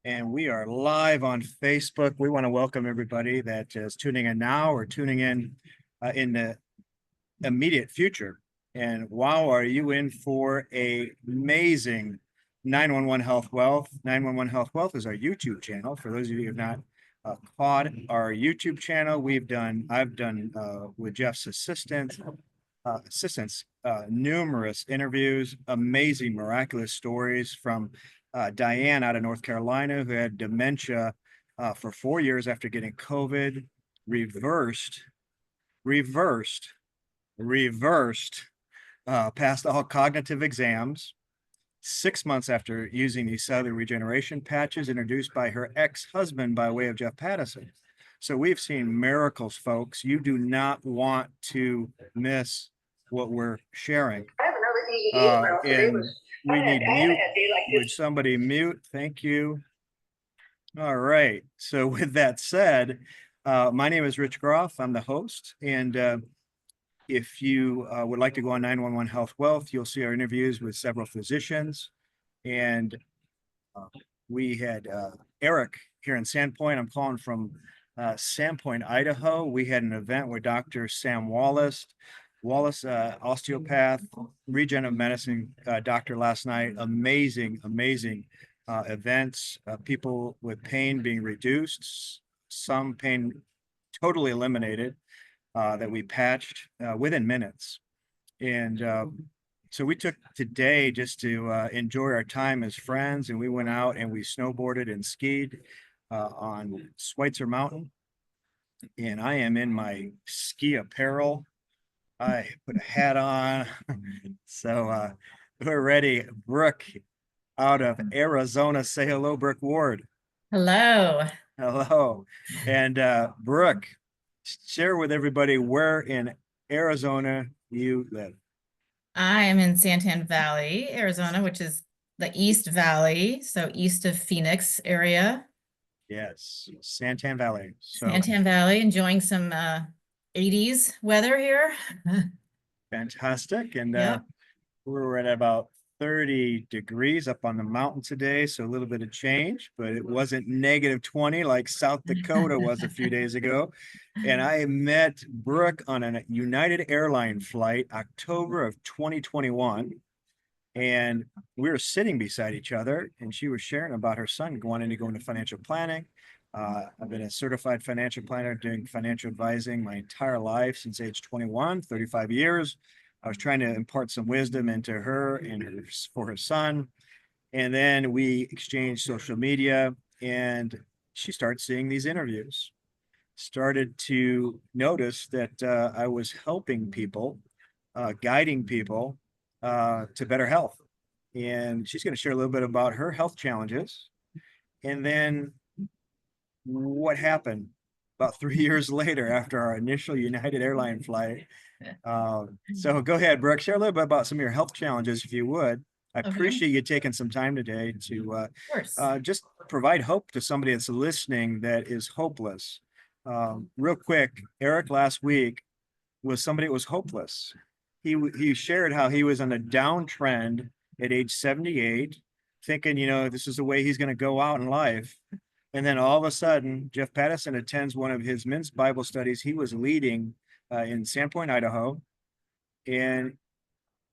and we are live on Facebook. We want to welcome everybody that is tuning in now or tuning in the immediate future. And wow, are you in for a amazing 911 Health Wealth? 911 Health Wealth is our YouTube channel. For those of you who have not caught our YouTube channel, I've done with Jeff's assistants, numerous interviews, amazing, miraculous stories from Diane out of North Carolina, who had dementia for 4 years after getting COVID, reversed, passed all cognitive exams 6 months after using these cellular regeneration patches introduced by her ex-husband by way of Jeff Pattison. So we've seen miracles, folks. You do not want to miss what we're sharing. And we need mute. Would somebody mute? Thank you. All right. So with that said, my name is Rich Groff. I'm the host. And if you would like to go on 911 Health Wealth, you'll see our interviews with several physicians. And we had Eric here in Sandpoint. I'm calling from Sandpoint, Idaho. We had an event with Dr. Sam Wallace, osteopath, regenerative medicine doctor last night. Amazing events. People with pain being reduced, some pain totally eliminated, that we patched within minutes. And so we took today just to enjoy our time as friends, and we went out and we snowboarded and skied on Schweitzer Mountain. And I am in my ski apparel. I put a hat on. So we're ready. Brooke out of Arizona. Say hello, Brooke Ward. Hello. Hello. And Brooke, share with everybody where in Arizona you live. I am in Santan Valley, Arizona, which is the East Valley, so east of Phoenix area. Yes, Santan Valley. So Santan Valley, enjoying some 80s weather here. fantastic. And Yep. we're at about 30 degrees up on the mountain today, so a little bit of change, but it wasn't negative 20 like South Dakota was a few days ago. And I met Brooke on a United Airline flight, October of 2021. And we were sitting beside each other, and she was sharing about her son wanting to go into financial planning. I've been a certified financial planner doing financial advising my entire life since age 21, 35 years. I was trying to impart some wisdom into her and for her son. And then we exchanged social media, and she started seeing these interviews, started to notice that I was helping people, guiding people to better health. And she's going to share a little bit about her health challenges. And then what happened about 3 years later after our initial United Airline flight. So go ahead, Brooke, share a little bit about some of your health challenges, if you would. I appreciate you taking some time today to just provide hope to somebody that's listening that is hopeless. Real quick, Eric last week was somebody that was hopeless. He shared how he was on a downtrend at age 78, thinking, this is the way he's going to go out in life. And then all of a sudden, Jeff Pattison attends one of his men's Bible studies he was leading in Sandpoint, Idaho. And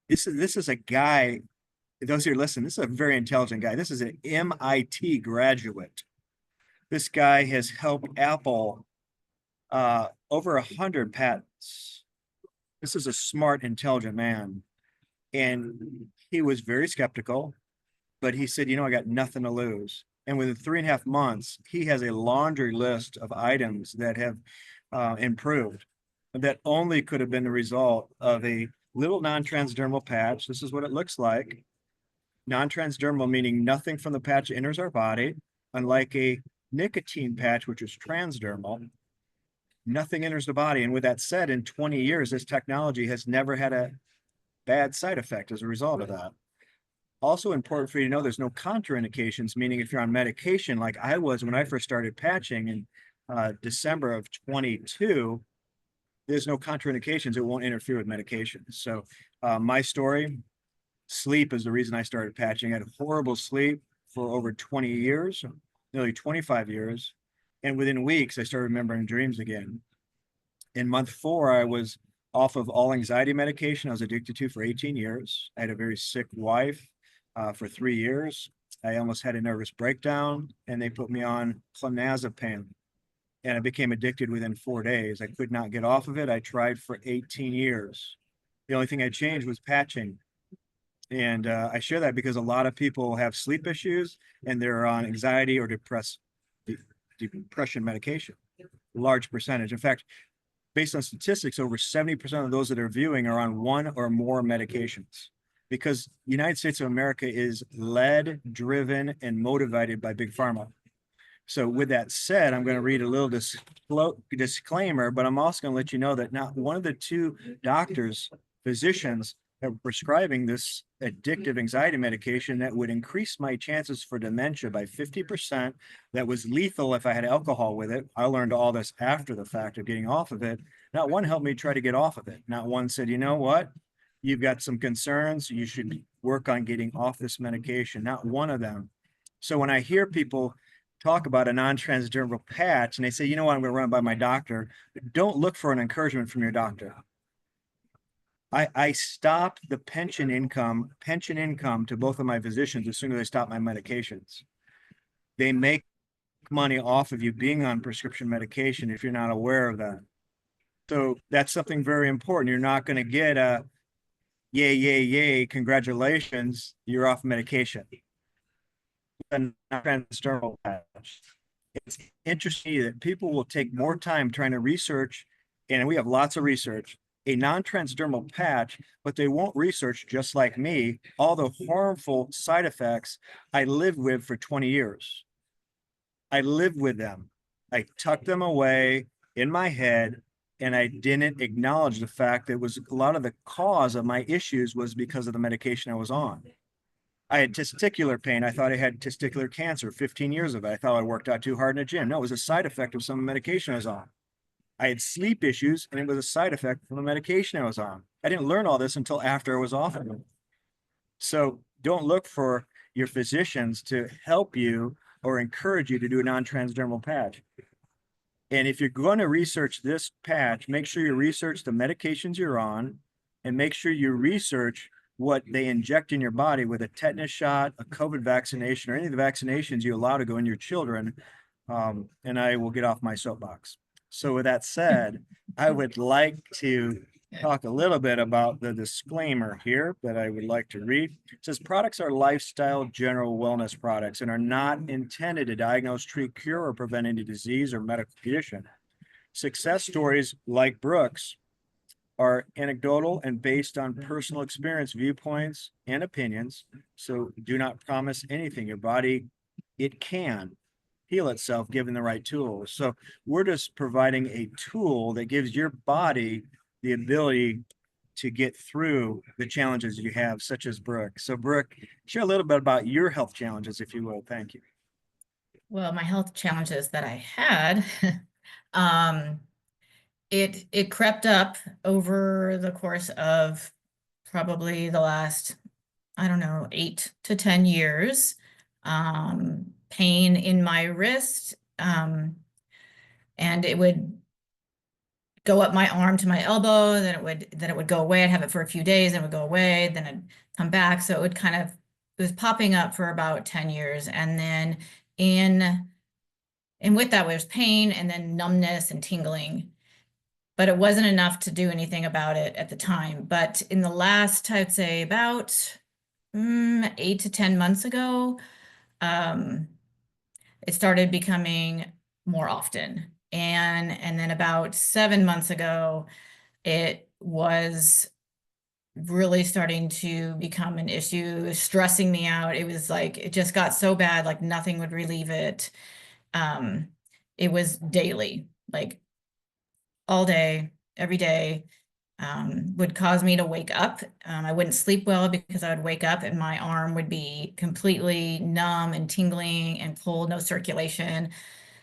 this is a guy, those who listen, this is a very intelligent guy. This is an MIT graduate. This guy has helped Apple over 100 patents. This is a smart, intelligent man. And he was very skeptical, but he said, I got nothing to lose. And within 3.5 months, he has a laundry list of items that have improved that only could have been the result of a little non-transdermal patch. This is what it looks like. Non-transdermal, meaning nothing from the patch enters our body, unlike a nicotine patch, which is transdermal. Nothing enters the body. And with that said, in 20 years, this technology has never had a bad side effect as a result of that. Also important for you to know, there's no contraindications, meaning if you're on medication, like I was when I first started patching in December of 22, there's no contraindications. It won't interfere with medications. So my story, sleep is the reason I started patching. I had horrible sleep for over 20 years. nearly 25 years. And within weeks, I started remembering dreams again. In month 4, I was off of all anxiety medication I was addicted to for 18 years. I had a very sick wife for 3 years. I almost had a nervous breakdown, and they put me on clonazepam, and I became addicted within 4 days. I could not get off of it. I tried for 18 years. The only thing I changed was patching. And I share that because a lot of people have sleep issues and they're on anxiety or depression medication, large percentage. In fact, based on statistics, over 70% of those that are viewing are on one or more medications, because the United States of America is led, driven, and motivated by big pharma. So with that said, I'm going to read a little disclaimer, but I'm also going to let you know that not one of the 2 doctors, physicians, that were prescribing this addictive anxiety medication that would increase my chances for dementia by 50%, that was lethal if I had alcohol with it. I learned all this after the fact of getting off of it. Not one helped me try to get off of it. Not one said, you know what? You've got some concerns. You should work on getting off this medication. Not one of them. So when I hear people talk about a non-transdermal patch and they say, you know what, I'm going to run it by my doctor, don't look for an encouragement from your doctor. I stopped the pension income to both of my physicians as soon as I stopped my medications. They make money off of you being on prescription medication if you're not aware of that. So that's something very important. You're not going to get a yay, yay, yay, congratulations, you're off medication. A transdermal patch. It's interesting that people will take more time trying to research, and we have lots of research, a non-transdermal patch, but they won't research, just like me, all the harmful side effects I lived with for 20 years. I lived with them. I tucked them away in my head, and I didn't acknowledge the fact that was a lot of the cause of my issues was because of the medication I was on. I had testicular pain. I thought I had testicular cancer, 15 years of it. I thought I worked out too hard in the gym. No, it was a side effect of some medication I was on. I had sleep issues, and it was a side effect from the medication I was on. I didn't learn all this until after I was off of it. So don't look for your physicians to help you or encourage you to do a non-transdermal patch. And if you're going to research this patch, make sure you research the medications you're on, and make sure you research what they inject in your body with a tetanus shot, a COVID vaccination, or any of the vaccinations you allow to go in your children. And I will get off my soapbox. So with that said, I would like to talk a little bit about the disclaimer here that I would like to read. It says products are lifestyle general wellness products and are not intended to diagnose, treat, cure, or prevent any disease or medical condition. Success stories like Brooke's are anecdotal and based on personal experience, viewpoints, and opinions. So do not promise anything. Your body, it can heal itself given the right tools. So we're just providing a tool that gives your body the ability to get through the challenges you have, such as Brooke. So Brooke, share a little bit about your health challenges, if you will. Thank you. Well, my health challenges that I had, it crept up over the course of probably the last, I don't know, 8 to 10 years. Pain in my wrist, and it would go up my arm to my elbow, then it would go away. I'd have it for a few days, and it would go away, then it'd come back. So it was popping up for about 10 years. And then and with that was pain and then numbness and tingling. But it wasn't enough to do anything about it at the time. But in the last, I'd say about 8 to 10 months ago, it started becoming more often. And then about 7 months ago, it was really starting to become an issue, stressing me out. It was like, it just got so bad, like nothing would relieve it. It was daily, like all day, every day, would cause me to wake up. I wouldn't sleep well because I would wake up and my arm would be completely numb and tingling and cold, no circulation.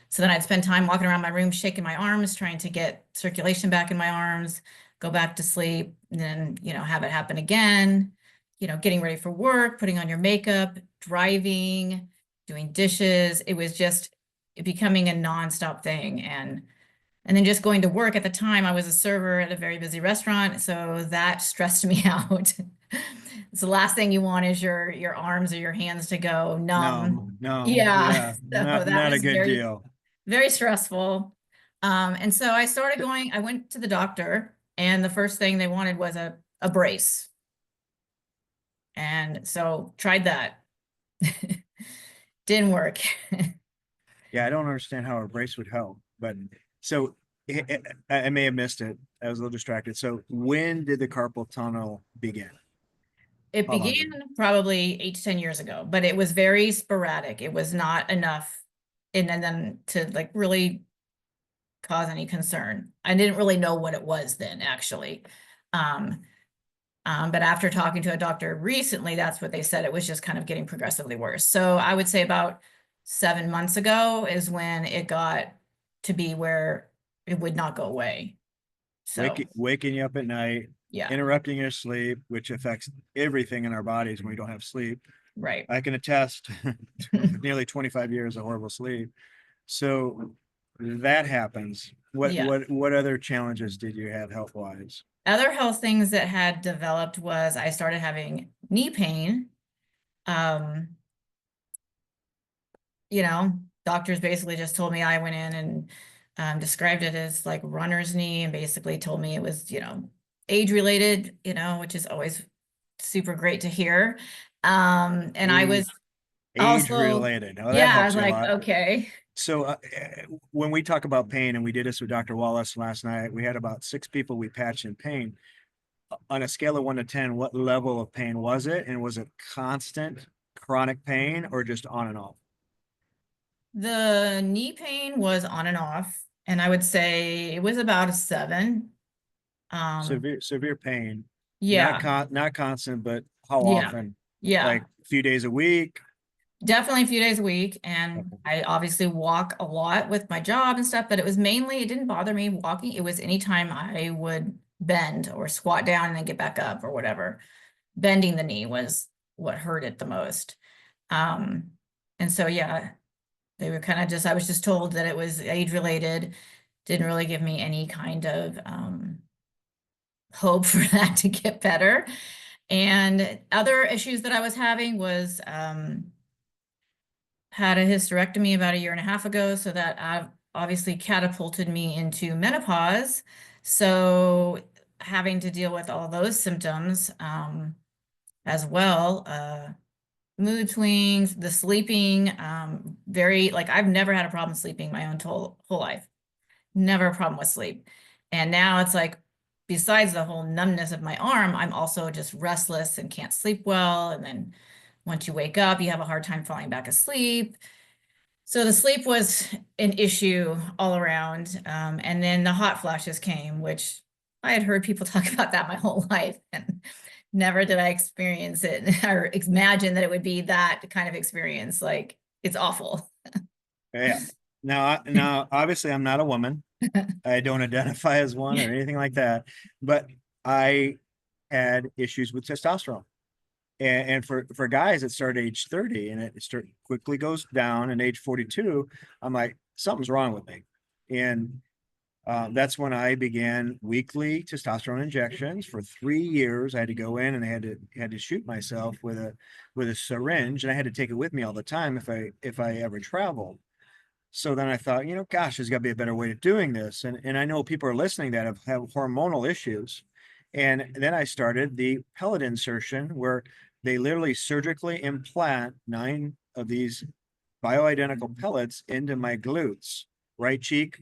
So then I'd spend time walking around my room, shaking my arms, trying to get circulation back in my arms, go back to sleep, and then, have it happen again, getting ready for work, putting on your makeup, driving, doing dishes. It was just becoming a nonstop thing. And then just going to work. At the time, I was a server at a very busy restaurant, so that stressed me out. So the last thing you want is your arms or your hands to go No, numb. no, Yeah. yeah, So that not a was good very, deal. very stressful. And so I went to the doctor, and the first thing they wanted was a brace. And so tried that. Didn't work. Yeah, I don't understand how a brace would help, but so I may have missed it. I was a little distracted. So when did the carpal tunnel begin? It How long began ago? probably 8 to 10 years ago, but it was very sporadic. It was not enough, and then to like really cause any concern. I didn't really know what it was then, actually. Um, but after talking to a doctor recently, that's what they said. It was just kind of getting progressively worse. So I would say about 7 months ago is when it got to be where it would not go away. So Waking you up at night, yeah, interrupting your sleep, which affects everything in our bodies when we don't have sleep. right. I can attest to nearly 25 years of horrible sleep. So that happens. Yeah. What other challenges did you have health wise? Other health things that had developed was I started having knee pain. Um, you know, doctors basically just told me, I went in and described it as like runner's knee, and basically told me it was, age related, which is always super great to hear. And I was Age also, related. Oh, that yeah, I was helps you a like, lot. okay. So when we talk about pain, and we did this with Dr. Wallace last night, we had about 6 people we patched in pain. On a scale of 1 to 10, what level of pain was it? And was it constant chronic pain or just on and off? The knee pain was on and off, and I would say it was about a 7. Severe pain, Yeah, not constant, but how yeah, often? yeah. Like a few days a week? Definitely a few days a week. And Okay. I obviously walk a lot with my job and stuff, but it was mainly, it didn't bother me walking. It was anytime I would bend or squat down and then get back up or whatever. Bending the knee was what hurt it the most. Um, and so, yeah, they were kind of just, I was just told that it was age related, didn't really give me any kind of hope for that to get better. And other issues that I was having was, had a hysterectomy about a year and a half ago, so that obviously catapulted me into menopause. So having to deal with all those symptoms as well, mood swings, the sleeping, very like I've never had a problem sleeping my own whole life. Never a problem with sleep. And now it's like, besides the whole numbness of my arm, I'm also just restless and can't sleep well. And then once you wake up, you have a hard time falling back asleep. So the sleep was an issue all around. And then the hot flashes came, which I had heard people talk about that my whole life. And never did I experience it or imagine that it would be that kind of experience. Like, it's awful. Yeah. Now, obviously, I'm not a woman. I don't identify as one or anything like that, but I had issues with testosterone. And for guys, it started age 30 and quickly goes down. And age 42, I'm like, something's wrong with me. And that's when I began weekly testosterone injections for 3 years. I had to go in and I had to shoot myself with a syringe, and I had to take it with me all the time if I ever traveled. So then I thought, gosh, there's got to be a better way of doing this. And I know people are listening that have hormonal issues. And then I started the pellet insertion, where they literally surgically implant 9 of these bioidentical pellets into my glutes, right cheek,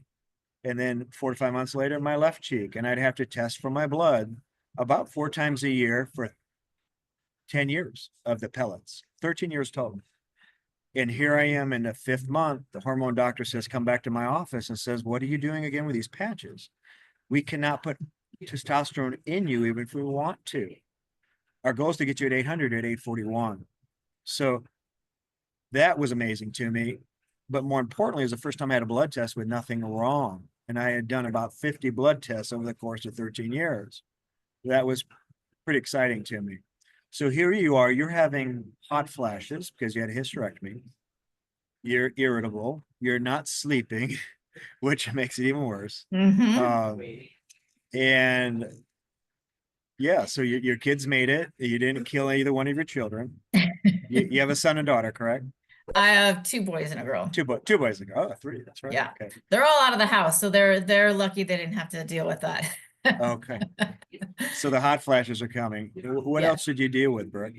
and then 4 to 5 months later, my left cheek. And I'd have to test for my blood about 4 times a year for 10 years of the pellets, 13 years total. And here I am in the 5th month. The hormone doctor says, come back to my office, and says, what are you doing again with these patches? We cannot put testosterone in you even if we want to. Our goal is to get you at 800 at 841. So that was amazing to me. But more importantly, it was the first time I had a blood test with nothing wrong. And I had done about 50 blood tests over the course of 13 years. That was pretty exciting to me. So here you are, you're having hot flashes because you had a hysterectomy. you're irritable, you're not sleeping, which makes it even worse. Mhm. And yeah, so your kids made it. You didn't kill either one of your children. You have a son and daughter, correct? I have two boys and a girl. Two boys and a girl. Oh, three. That's right. Yeah. Okay. They're all out of the house, so they're lucky they didn't have to deal with that. Okay. So the hot flashes are coming. What Yeah. else did you deal with, Brooke?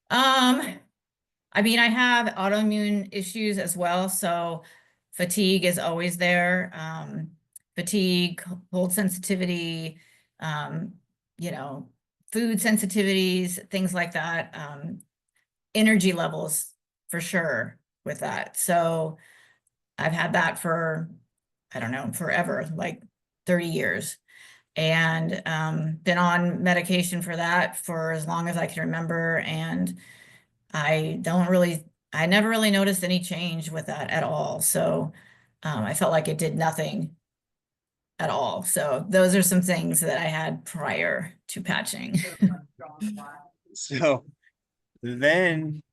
I mean, I have autoimmune issues as well, so fatigue is always there. Fatigue, cold sensitivity, um, you know, food sensitivities, things like that. Energy levels for sure with that. So I've had that for, I don't know, forever, like 30 years. And been on medication for that for as long as I can remember. And I never really noticed any change with that at all. So I felt like it did nothing at all. So those are some things that I had prior to patching. So then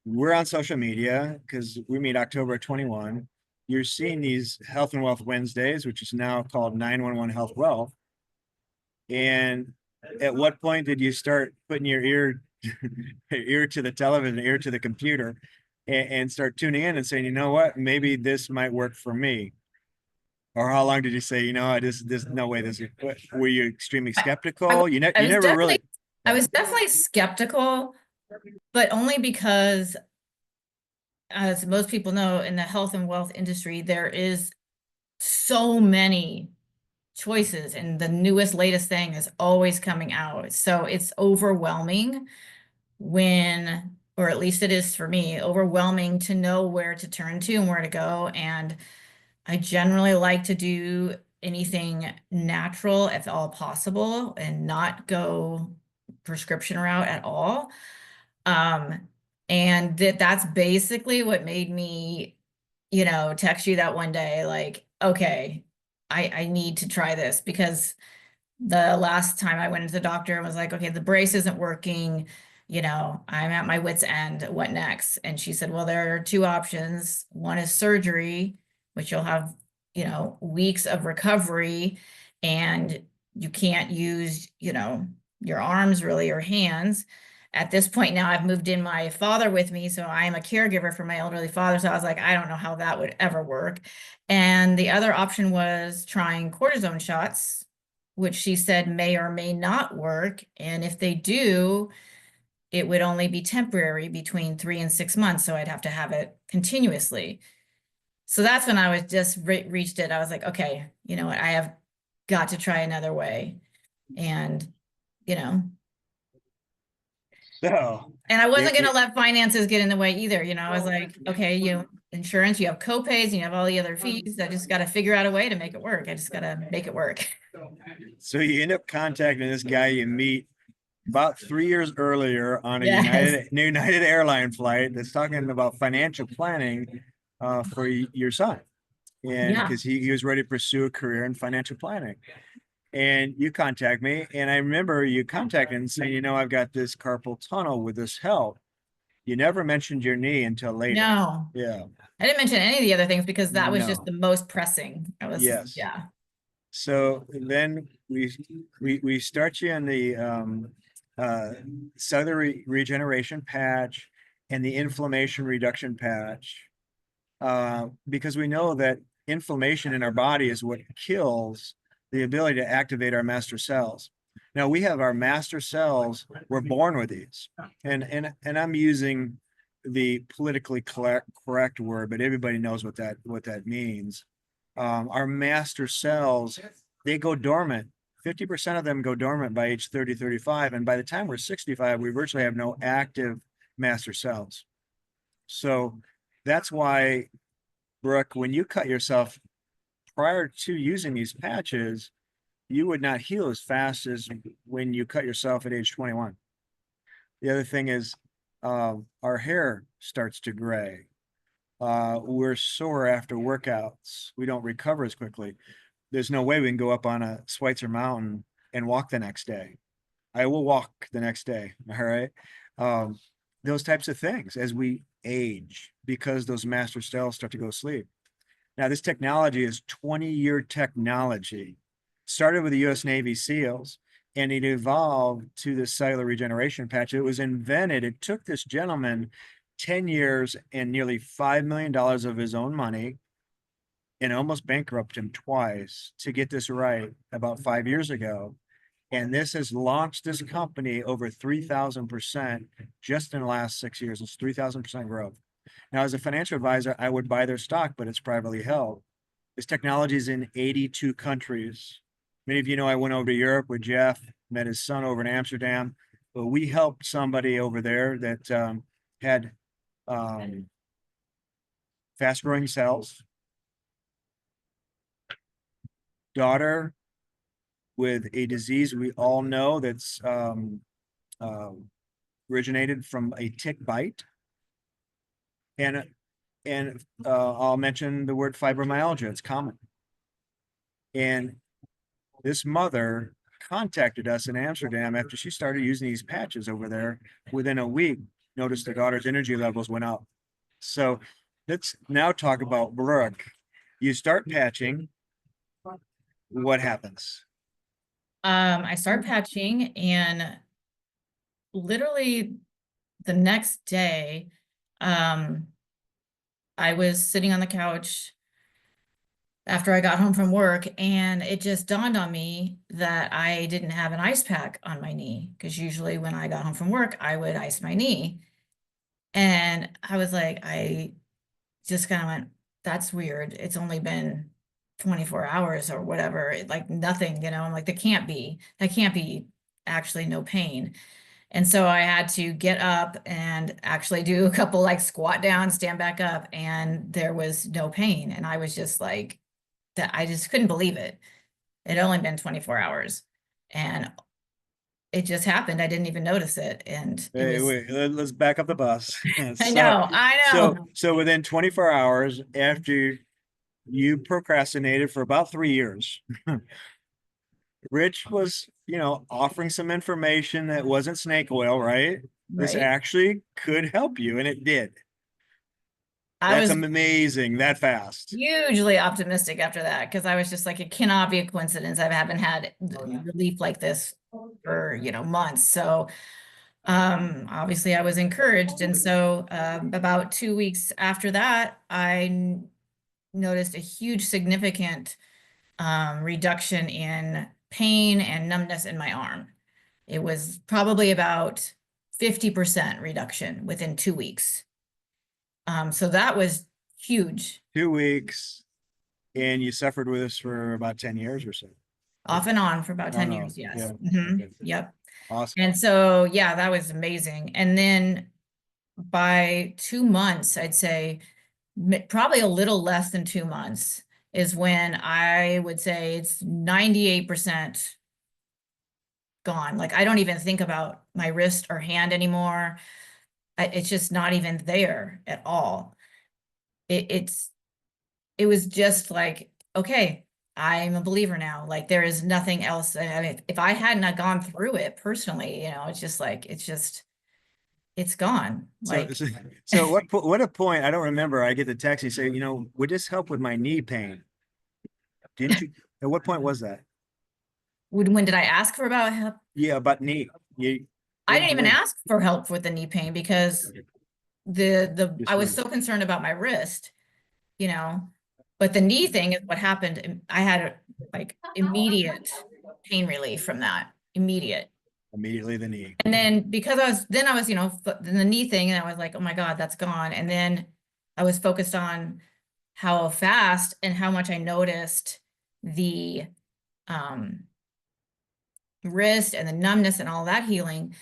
we're on social media because we meet October 21. You're seeing these Health and Wealth Wednesdays, which is now called 911 Health Wealth. And at what point did you start putting your ear to the television, ear to the computer, and start tuning in and saying, you know what, maybe this might work for me? Or how long did you say, you know, this no way this were you extremely I, I, skeptical? I You was never definitely really. I was definitely skeptical, but only because, as most people know, in the health and wealth industry, there is so many choices, and the newest, latest thing is always coming out. So it's overwhelming when, or at least it is for me, overwhelming to know where to turn to and where to go. And I generally like to do anything natural if all possible and not go prescription route at all. Um, and that's basically what made me, text you that one day, like, okay, I need to try this, because the last time I went to the doctor and was like, okay, the brace isn't working, I'm at my wit's end. What next? And she said, well, there are two options. One is surgery, which you'll have, weeks of recovery, and you can't use, your arms really or hands. At this point now, I've moved in my father with me, so I am a caregiver for my elderly father. So I was like, I don't know how that would ever work. And the other option was trying cortisone shots, which she said may or may not work. And if they do, it would only be temporary, between 3 and 6 months. So I'd have to have it continuously. So that's when I was just reached it. I was like, okay, you know what? I have got to try another way. And, you know, So and I wasn't going to it let finances get in the way either. I was like, okay, insurance, you have co-pays, and you have all the other fees. I just got to figure out a way to make it work. I just got to make it work. so you end up contacting this guy you meet about 3 years earlier on a Yes. United airline flight that's talking about financial planning for your son, and Yeah. because he was ready to pursue a career in financial planning. And you contact me, and I remember you contacting and saying, you know, I've got this carpal tunnel with this help. You never mentioned your knee until later. No, Yeah. I didn't mention any of the other things because that was just No. the most pressing. Yes. Yeah. So then we start you on the cellular regeneration patch and the inflammation reduction patch, because we know that inflammation in our body is what kills the ability to activate our master cells. Now we have our master cells. We're born with these, and I'm using the politically correct word, but everybody knows what that means. Our master cells, they go dormant. 50% of them go dormant by age 30, 35. And by the time we're 65, we virtually have no active master cells. So that's why, Brooke, when you cut yourself prior to using these patches, you would not heal as fast as when you cut yourself at age 21. The other thing is, our hair starts to gray. We're sore after workouts. We don't recover as quickly. There's no way we can go up on a Schweitzer mountain and walk the next day. I will walk the next day. All right. Um, those types of things as we age, because those master cells start to go to sleep. Now, this technology is 20-year technology. Started with the US Navy SEALs, and it evolved to the cellular regeneration patch. It was invented. It took this gentleman 10 years and nearly $5 million of his own money, and almost bankrupted him twice to get this right about 5 years ago. And this has launched this company over 3,000% just in the last 6 years. It's 3,000% growth. Now, as a financial advisor, I would buy their stock, but it's privately held. This technology is in 82 countries. Many of you know I went over to Europe with Jeff, met his son over in Amsterdam. But we helped somebody over there that had fast-growing cells, daughter with a disease we all know that's originated from a tick bite. And I'll mention the word fibromyalgia. It's common. And this mother contacted us in Amsterdam after she started using these patches over there. Within a week, noticed her daughter's energy levels went up. So let's now talk about Brooke. You start patching. What happens? I start patching, and literally the next day, I was sitting on the couch after I got home from work, and it just dawned on me that I didn't have an ice pack on my knee, because usually when I got home from work, I would ice my knee. And I was like, I just kind of went, that's weird. It's only been 24 hours or whatever, like nothing, I'm like, that can't be actually no pain. And so I had to get up and actually do a couple like squat down, stand back up, and there was no pain. And I was just like, that I just couldn't believe it. It had only been 24 hours, and it just happened. I didn't even notice it. And it Hey, was, wait, let's back up the bus. I So, know, I know. so within 24 hours after you procrastinated for about 3 years, Rich was, offering some information that wasn't snake oil, right? This Right. actually could help you, and it did. I That's was amazing, that fast. hugely optimistic after that, because I was just like, it cannot be a coincidence. I haven't had relief like this for, months. So obviously I was encouraged. And so about 2 weeks after that, I noticed a huge significant reduction in pain and numbness in my arm. It was probably about 50% reduction within 2 weeks. So that was huge. 2 weeks, and you suffered with this for about 10 years or so. Off and on for about Oh, 10 no. years, yes. Yeah. Okay. Yep. Awesome. And so, yeah, that was amazing. And then by 2 months, I'd say probably a little less than 2 months is when I would say it's 98% gone. Like I don't even think about my wrist or hand anymore. It's just not even there at all. It was just like, okay, I'm a believer now. Like there is nothing else. I mean, if I hadn't gone through it personally, it's just like, it's gone. So, Like so what a point, I don't remember, I get the text, and say, would this help with my knee pain? Didn't you? At what point was that? when did I ask for about help? Yeah, about knee. I When'd didn't you even learn? ask for help with the knee pain because I Just was learned so concerned about my wrist, but the knee thing is what happened. I had like immediate pain relief from that, immediate. immediately the knee. And then because I was, in the knee thing, and I was like, oh my God, that's gone. And then I was focused on how fast and how much I noticed the wrist and the numbness and all that healing.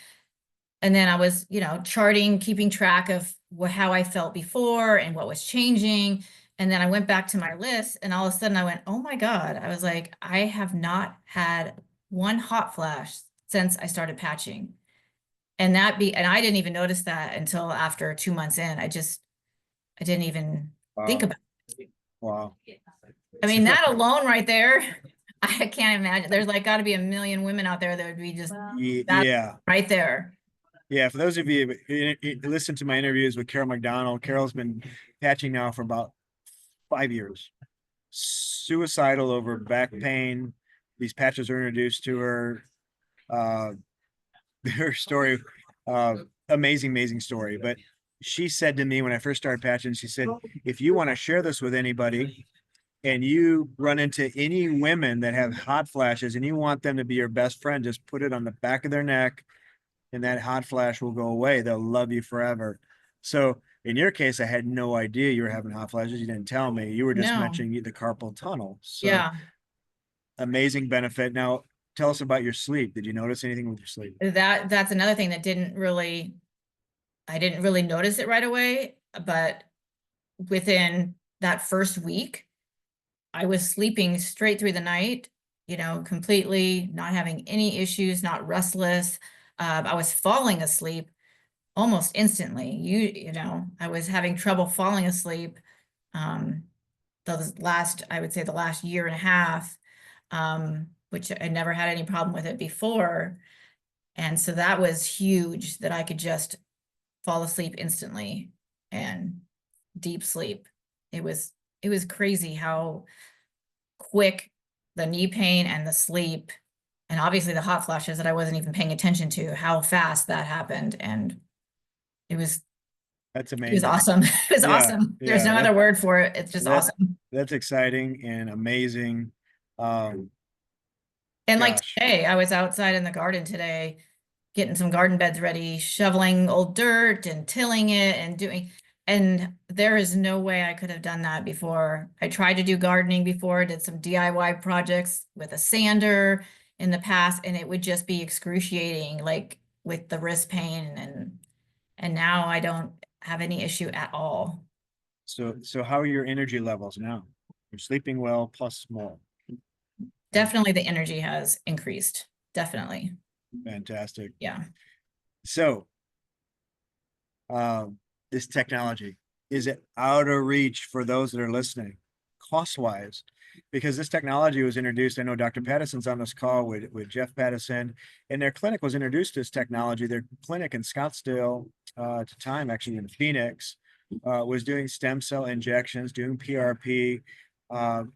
And then I was, charting, keeping track of how I felt before and what was changing. And then I went back to my list, and all of a sudden I went, oh my God. I was like, I have not had one hot flash since I started patching. And I didn't even notice that until after 2 months in. I didn't even think Wow. about it. Wow. I mean, that alone right there, I can't imagine. There's like got to be a million women out there that would be just that Yeah. right there. Yeah, for those of you who listen to my interviews with Carol McDonald, Carol's been patching now for about 5 years. Suicidal over back pain. These patches are introduced to her. Uh, her story, amazing, amazing story. But she said to me when I first started patching, she said, if you want to share this with anybody and you run into any women that have hot flashes and you want them to be your best friend, just put it on the back of their neck and that hot flash will go away. They'll love you forever. So in your case, I had no idea you were having hot flashes. You didn't tell me. You were just No, mentioning the carpal tunnel. So yeah, amazing benefit. Now, tell us about your sleep. Did you notice anything with your sleep? that's another thing that I didn't really notice it right away, but within that first week, I was sleeping straight through the night, completely not having any issues, not restless. I was falling asleep almost instantly. I was having trouble falling asleep. Um, I would say the last year and a half, which I never had any problem with it before. And so that was huge that I could just fall asleep instantly and deep sleep. It was it was crazy how quick the knee pain and the sleep and obviously the hot flashes that I wasn't even paying attention to, how fast that happened. And it was That's it was amazing. awesome. It was Yeah, awesome. There's yeah, no other word for it. It's just that awesome. that's exciting and amazing. Um, And like gosh, today, I was outside in the garden today, getting some garden beds ready, shoveling old dirt and tilling it and and there is no way I could have done that before. I tried to do gardening before, did some DIY projects with a sander in the past, and it would just be excruciating, like with the wrist pain and now I don't have any issue at all. so how are your energy levels now? You're sleeping well plus more. Right? Definitely the energy has increased. Definitely. Fantastic. Yeah. So, um, this technology, is it out of reach for those that are listening, cost wise? Because this technology was introduced. I know Dr. Patterson's on this call with Jeff Patterson, and their clinic was introduced to this technology. Their clinic in Scottsdale, at the time, actually in Phoenix, was doing stem cell injections, doing PRP,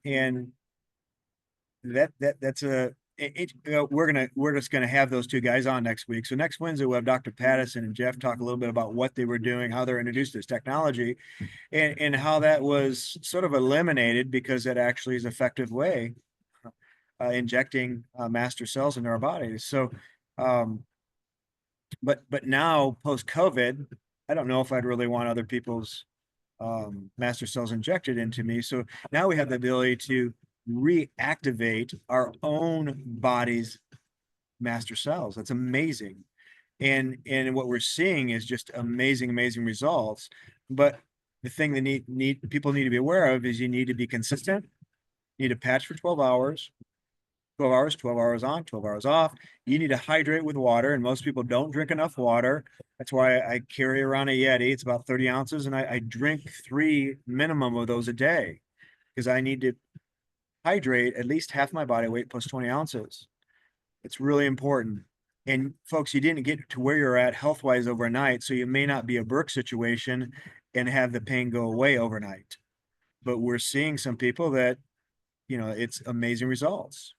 and that's a we're just gonna have those two guys on next week. So next Wednesday we'll have Dr. Patterson and Jeff talk a little bit about what they were doing, how they're introduced this technology, and how that was sort of eliminated because it actually is an effective way injecting master cells into our bodies. So, um, but now post COVID, I don't know if I'd really want other people's master cells injected into me. So now we have the ability to reactivate our own body's master cells. That's amazing. And what we're seeing is just amazing, amazing results. But the thing that people need to be aware of is you need to be consistent. You need to patch for 12 hours, 12 hours, 12 hours on, 12 hours off. You need to hydrate with water, and most people don't drink enough water. That's why I carry around a Yeti. It's about 30 ounces, and I drink 3 minimum of those a day because I need to hydrate at least half my body weight plus 20 ounces. It's really important. And folks, you didn't get to where you're at health wise overnight, so you may not be a Brooke situation and have the pain go away overnight. But we're seeing some people that, it's amazing results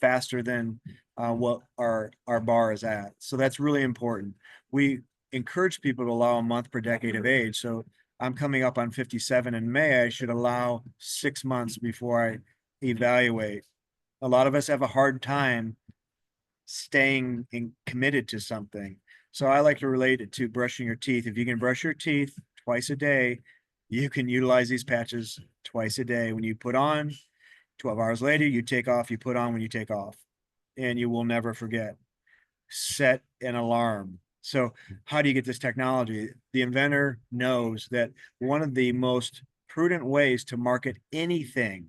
faster than what our bar is at. So that's really important. We encourage people to allow a month per decade of age. So I'm coming up on 57 in May. I should allow 6 months before I evaluate. A lot of us have a hard time staying committed to something. So I like to relate it to brushing your teeth. If you can brush your teeth twice a day, you can utilize these patches twice a day. When you put on, 12 hours later, you take off, you put on when you take off, and you will never forget. Set an alarm. So, how do you get this technology? The inventor knows that one of the most prudent ways to market anything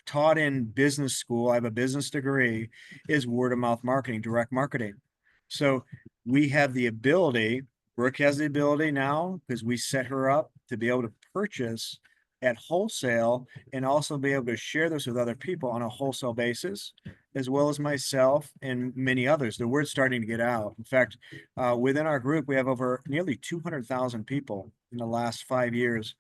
taught in business school, I have a business degree, is word of mouth marketing, direct marketing. So, we have the ability, Brooke has the ability now because we set her up to be able to purchase at wholesale and also be able to share this with other people on a wholesale basis, as well as myself and many others. The word's starting to get out. In fact, within our group, we have over nearly 200,000 people in the last 5 years.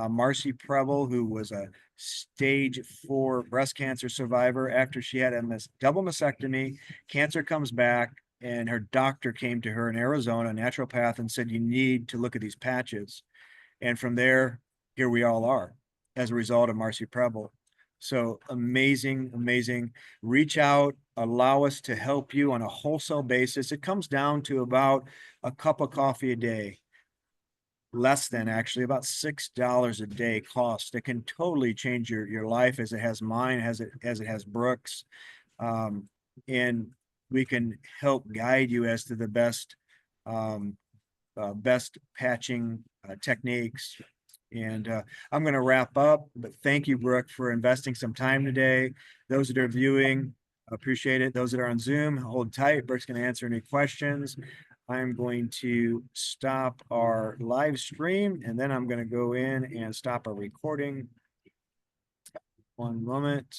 Marcy Preble, who was a stage 4 breast cancer survivor after she had a double mastectomy, cancer comes back, and her doctor came to her in Arizona, a naturopath, and said, "You need to look at these patches." And from there, here we all are as a result of Marcy Preble. So amazing, amazing. Reach out, allow us to help you on a wholesale basis. It comes down to about a cup of coffee a day, less than actually about $6 a day cost. It can totally change your life as it has mine, as it has Brooks. And we can help guide you as to the best best patching techniques. And I'm going to wrap up, but thank you, Brooke, for investing some time today. Those that are viewing, appreciate it. Those that are on Zoom, hold tight. Brooke's going to answer any questions. I'm going to stop our live stream, and then I'm going to go in and stop our recording. One moment.